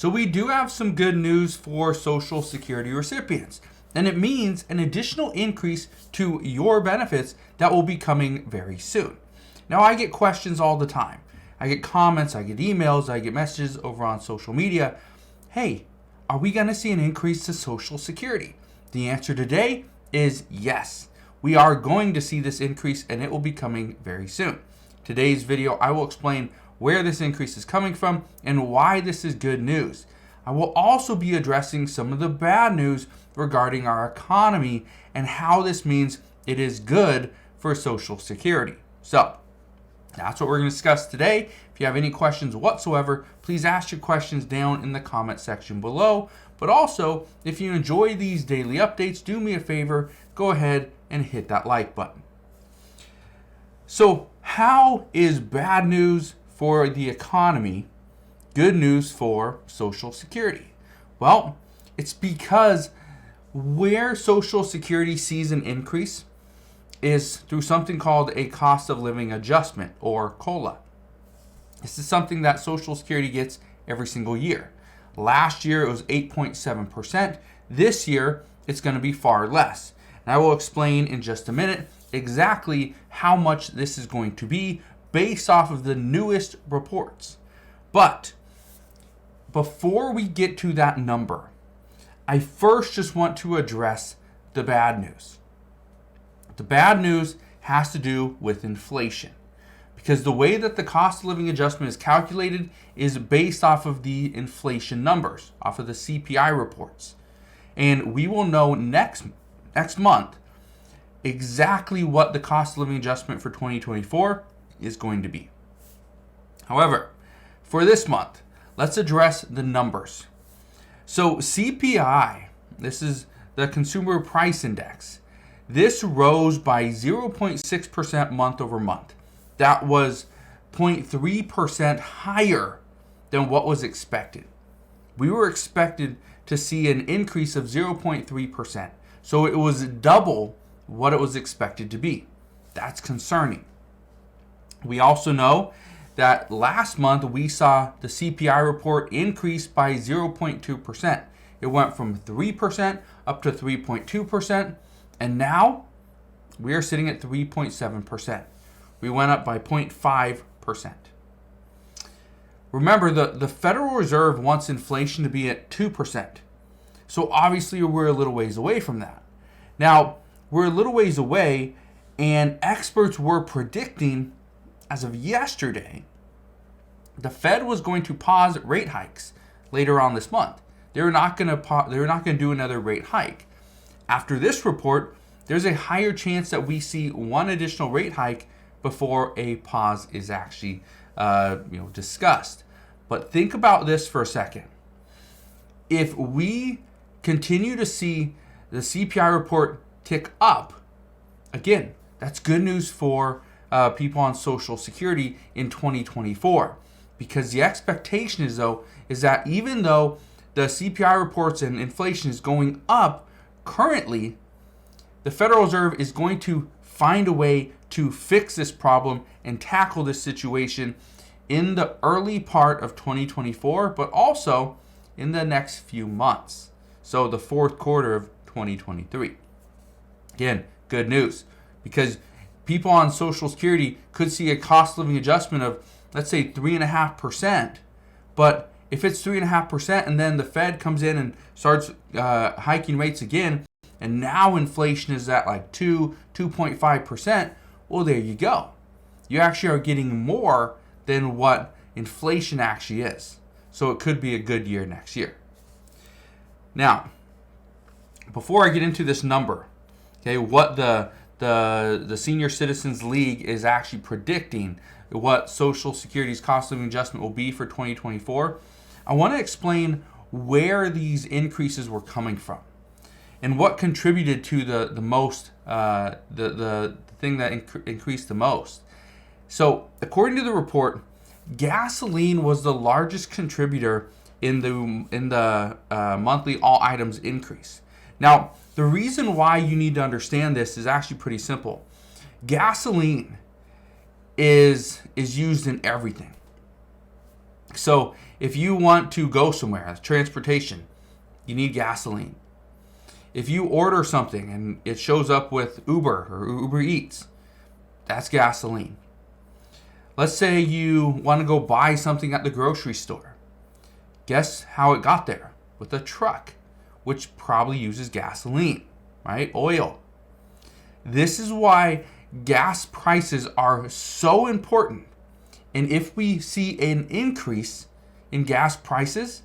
So we do have some good news for Social Security recipients, and it means an additional increase to your benefits that will be coming very soon. Now, I get questions all the time. I get comments, I get emails, I get messages over on social media. Hey, are we going to see an increase to Social Security? The answer today is yes. We are going to see this increase, and it will be coming very soon. Today's video, I will explain where this increase is coming from and why this is good news. I will also be addressing some of the bad news regarding our economy and how this means it is good for Social Security. So that's what we're going to discuss today. If you have any questions whatsoever, please ask your questions down in the comment section below. But also, if you enjoy these daily updates, do me a favor, go ahead and hit that like button. So how is bad news for the economy good news for Social Security? Well, it's because where Social Security sees an increase is through something called a cost of living adjustment, or COLA. This is something that Social Security gets every single year. Last year it was 8.7%. This year it's going to be far less. And I will explain in just a minute exactly how much this is going to be based off of the newest reports. But before we get to that number, I first just want to address the bad news. The bad news has to do with inflation, because the way that the cost of living adjustment is calculated is based off of the inflation numbers, off of the CPI reports. And we will know next month exactly what the cost of living adjustment for 2024 is going to be. However, for this month, let's address the numbers. So CPI, this is the Consumer Price Index. This rose by 0.6% month over month. That was 0.3% higher than what was expected. We were expected to see an increase of 0.3%. So it was double what it was expected to be. That's concerning. We also know that last month we saw the CPI report increase by 0.2%. It went from 3% up to 3.2%, and now we are sitting at 3.7%. We went up by 0.5%. Remember, the Federal Reserve wants inflation to be at 2%. So obviously we're a little ways away from that. Now, we're a little ways away, and experts were predicting, as of yesterday, the Fed was going to pause rate hikes later on this month. They're not going to do another rate hike. After this report, there's a higher chance that we see one additional rate hike before a pause is actually discussed. But think about this for a second. If we continue to see the CPI report tick up, again, that's good news for people on Social Security in 2024. Because the expectation is that even though the CPI reports and inflation is going up currently, the Federal Reserve is going to find a way to fix this problem and tackle this situation in the early part of 2024, but also in the next few months. So the fourth quarter of 2023. Again, good news, because people on Social Security could see a cost of living adjustment of, let's say, 3.5%. But if it's 3.5% and then the Fed comes in and starts hiking rates again, and now inflation is at like 2.5%, well, there you go. You actually are getting more than what inflation actually is. So it could be a good year next year. Now, before I get into this number, okay, what the Senior Citizens League is actually predicting what Social Security's cost of living adjustment will be for 2024, I want to explain where these increases were coming from and what contributed to the most, the thing that increased the most. So according to the report, gasoline was the largest contributor in the monthly all items increase. Now, the reason why you need to understand this is actually pretty simple. Gasoline is used in everything. So if you want to go somewhere, transportation, you need gasoline. If you order something and it shows up with Uber or Uber Eats, that's gasoline. Let's say you want to go buy something at the grocery store. Guess how it got there? With a truck, which probably uses gasoline, right? Oil. This is why gas prices are so important. And if we see an increase in gas prices,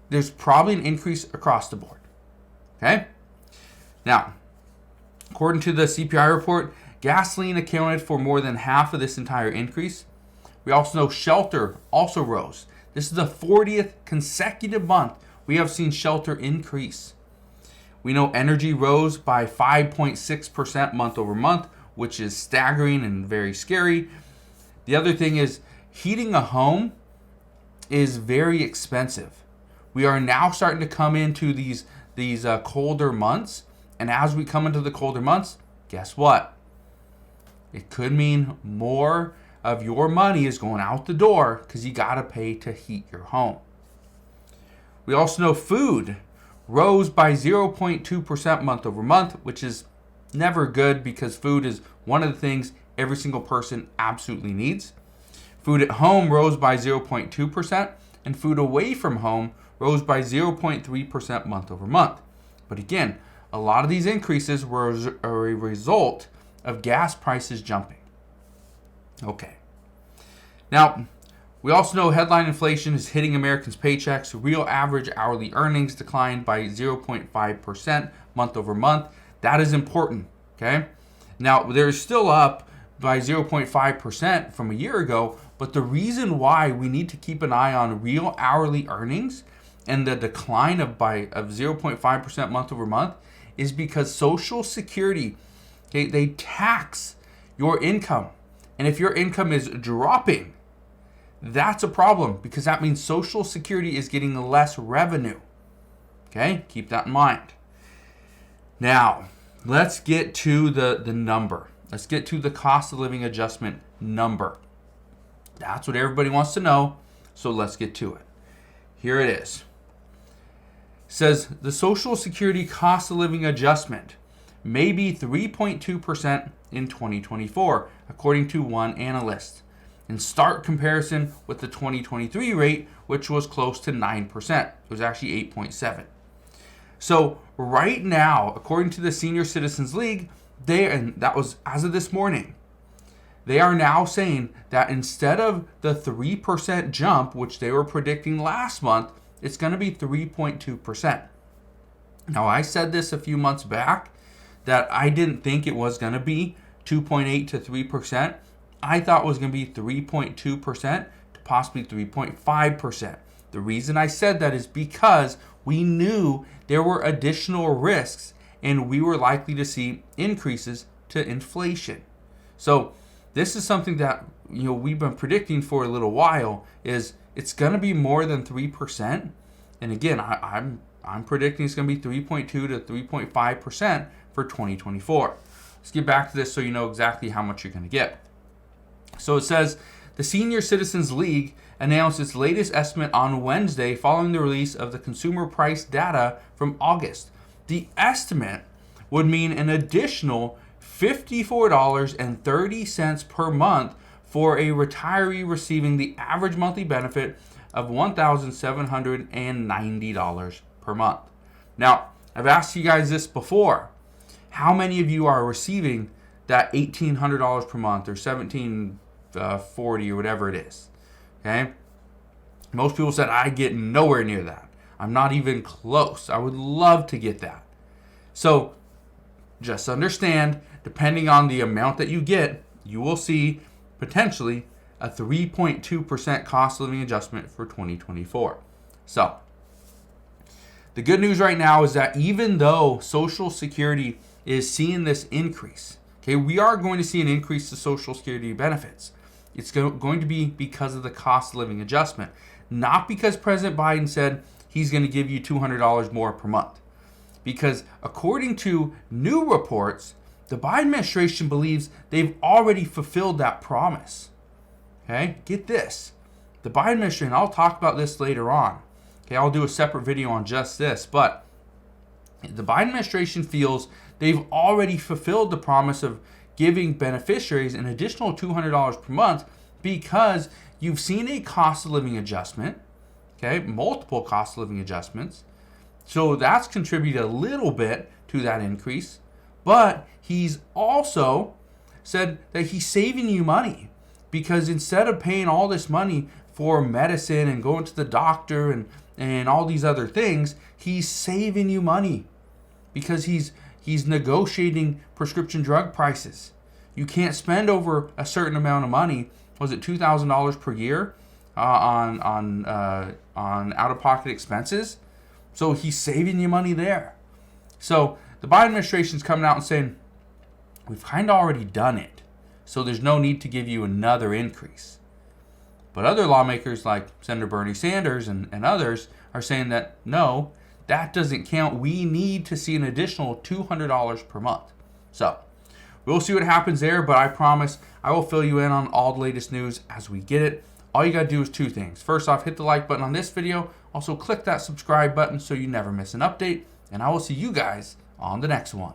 there's probably an increase across the board. Okay? Now, according to the CPI report, gasoline accounted for more than half of this entire increase. We also know shelter also rose. This is the 40th consecutive month we have seen shelter increase. We know energy rose by 5.6% month over month, which is staggering and very scary. The other thing is heating a home is very expensive. We are now starting to come into these colder months. And as we come into the colder months, guess what? It could mean more of your money is going out the door because you got to pay to heat your home. We also know food rose by 0.2% month over month, which is never good because food is one of the things every single person absolutely needs. Food at home rose by 0.2%, and food away from home rose by 0.3% month over month. But again, a lot of these increases were a result of gas prices jumping. Okay. Now, we also know headline inflation is hitting Americans' paychecks. Real average hourly earnings declined by 0.5% month over month. That is important, okay? Now, they're still up by 0.5% from a year ago, but the reason why we need to keep an eye on real hourly earnings and the decline of 0.5% month over month is because Social Security, okay, they tax your income. And if your income is dropping, that's a problem because that means Social Security is getting less revenue. Okay, keep that in mind. Now, let's get to the number. Let's get to the cost of living adjustment number. That's what everybody wants to know, so let's get to it. Here it is. It says the Social Security cost of living adjustment may be 3.2% in 2024, according to one analyst. In stark comparison with the 2023 rate, which was close to 9%. It was actually 8.7%. So right now, according to the Senior Citizens League, and that was as of this morning, they are now saying that instead of the 3% jump, which they were predicting last month, it's going to be 3.2%. Now, I said this a few months back that I didn't think it was going to be 2.8 to 3%. I thought it was going to be 3.2% to possibly 3.5%. The reason I said that is because we knew there were additional risks and we were likely to see increases to inflation. So this is something that we've been predicting for a little while, is it's going to be more than 3%. And again, I'm predicting it's going to be 3.2 to 3.5% for 2024. Let's get back to this so you know exactly how much you're going to get. So it says the Senior Citizens League announced its latest estimate on Wednesday following the release of the consumer price data from August. The estimate would mean an additional $54.30 per month for a retiree receiving the average monthly benefit of $1,790 per month. Now, I've asked you guys this before. How many of you are receiving that $1,800 per month or $1,740 or whatever it is? Okay? Most people said, I get nowhere near that. I'm not even close. I would love to get that. So just understand, depending on the amount that you get, you will see potentially a 3.2% cost of living adjustment for 2024. So the good news right now is that even though Social Security is seeing this increase, okay, we are going to see an increase to Social Security benefits. It's going to be because of the cost of living adjustment, not because President Biden said he's going to give you $200 more per month. Because according to new reports, the Biden administration believes they've already fulfilled that promise. Okay, get this. the Biden administration, I'll talk about this later on. Okay, I'll do a separate video on just this, but the Biden administration feels they've already fulfilled the promise of giving beneficiaries an additional $200 per month because you've seen a cost of living adjustment, okay, multiple cost of living adjustments. So that's contributed a little bit to that increase. But he's also said that he's saving you money because instead of paying all this money for medicine and going to the doctor and all these other things, he's saving you money because he's negotiating prescription drug prices. You can't spend over a certain amount of money. Was it $2,000 per year on out-of-pocket expenses? So he's saving you money there. So the Biden administration is coming out and saying, we've kind of already done it, so there's no need to give you another increase. But other lawmakers like Senator Bernie Sanders and others are saying that, no, that doesn't count. We need to see an additional $200 per month. So we'll see what happens there, but I promise I will fill you in on all the latest news as we get it. All you got to do is two things. First off, hit the like button on this video. Also, click that subscribe button so you never miss an update. And I will see you guys on the next one.